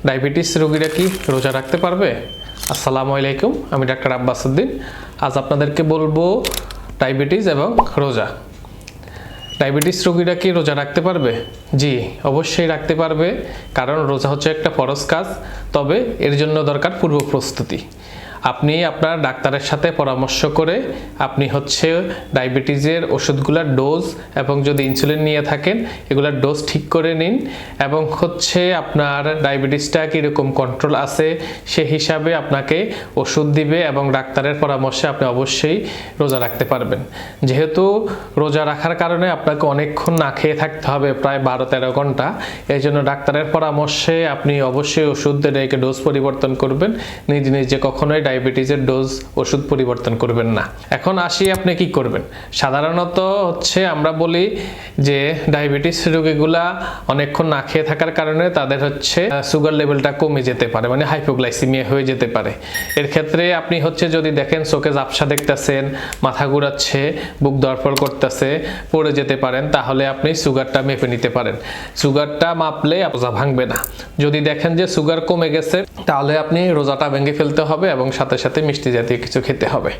Diabetes রোগীরা কি রোজা রাখতে পারবে? আসসালামু আলাইকুম, আমি ডাক্তার আব্বাস উদ্দিন। আজ আপনাদেরকে বলবো ডায়াবেটিস এবং রোজা। ডায়াবেটিস রোগীরা কি রোজা রাখতে পারবে? জি, অবশ্যই রাখতে পারবে, কারণ রোজা হচ্ছে একটা ফরজ কাজ। তবে এর জন্য দরকার পূর্ব প্রস্তুতি। আপনি আপনার ডাক্তারের সাথে পরামর্শ করে আপনি ডায়াবেটিসের ওষুধগুলোর ডোজ এবং যদি ইনসুলিন নিয়ে থাকেন এগুলোর ডোজ ঠিক করে নিন, এবং আপনার ডায়াবেটিসটা কীরকম কন্ট্রোল আছে সে হিসাবে আপনাকে ওষুধ দিবে, এবং ডাক্তারের পরামর্শে আপনি অবশ্যই রোজা রাখতে পারবেন। যেহেতু রোজা রাখার কারণে আপনাকে অনেকক্ষণ না খেয়ে থাকতে হবে, প্রায় 12-13 ঘন্টা। এই জন্য ডাক্তারের পরামর্শে আপনি অবশ্যই ওষুধ রেখে ডোজ পরিবর্তন করবেন। নিজে নিজে কখনোই ডায়াবেটিসের ডোজ ওষুধ পরিবর্তন করবেন না। এখন আসি আপনি কি করবেন। সাধারণত আমরা বলি যে ডায়াবেটিস রোগীগুলা অনেকক্ষণ না খেয়ে থাকার কারণে তাদের সুগার লেভেলটা কমে যেতে পারে, মানে হাইপোগ্লাইসিমিয়া হয়ে যেতে পারে। এর ক্ষেত্রে আপনি যদি দেখেন চোখে ঝাপসা দেখতেছেন, মাথা ঘুরাচ্ছে, বুক ধড়ফড় করতেছে, পড়ে যেতে পারেন, তাহলে আপনি সুগারটা মেপে নিতে পারেন। সুগারটা মাপলে রোজা ভাঙবে না। যদি দেখেন যে সুগার কমে গেছে, তাহলে আপনি রোজাটা ভেঙে ফেলতে হবে এবং সাথে সাথে মিষ্টি জাতীয় কিছু খেতে হবে।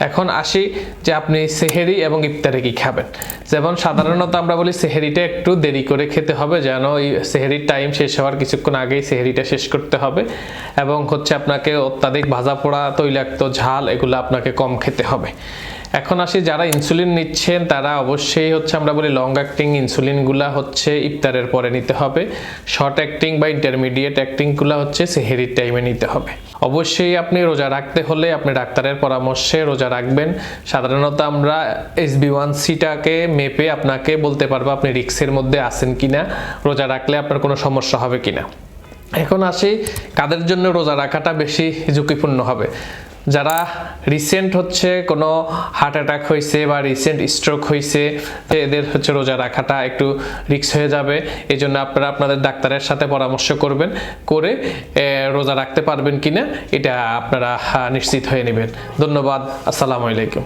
এখন আসি যে আপনি সেহেরি এবং ইফতারে কি খাবেন। যেমন সাধারণত আমরা বলি সেহেরিটা একটু দেরি করে খেতে হবে, যেন এই সেহেরির টাইম শেষ হওয়ার কিছুক্ষণ আগেই সেহেরিটা শেষ করতে হবে, এবং আপনাকে অত্যাধিক ভাজা পোড়া, তৈলাক্ত, ঝাল এগুলো আপনাকে কম খেতে হবে। এখন আসি যারা ইনসুলিন নিচ্ছেন তারা অবশ্যই আমরা বলি লং অ্যাক্টিং ইনসুলিনগুলা ইফতারের পরে নিতে হবে। শর্ট অ্যাক্টিং বা ইন্টারমিডিয়েট অ্যাক্টিংগুলা সেহেরির টাইমে নিতে হবে। অবশ্যই আপনি রোজা রাখতে হলে আপনি ডাক্তারের পরামর্শে রোজা রাখবেন। সাধারণত আমরা HbA1cটাকে মেপে আপনাকে বলতে পারবো আপনি রিস্কের মধ্যে আছেন কিনা, রোজা রাখলে আপনার কোনো সমস্যা হবে কিনা। এখন আসি কাদের জন্য রোজা রাখাটা বেশি ঝুঁকিপূর্ণ হবে। যারা রিসেন্ট কোনো হার্ট অ্যাটাক হয়েছে বা রিসেন্ট স্ট্রোক হয়েছে, এদের রোজা রাখাটা একটু রিস্ক হয়ে যাবে। এই জন্য আপনারা আপনাদের ডাক্তারের সাথে পরামর্শ করবেন, করে রোজা রাখতে পারবেন কিনা এটা আপনারা নিশ্চিত হয়ে নেবেন। ধন্যবাদ। আসসালামু আলাইকুম।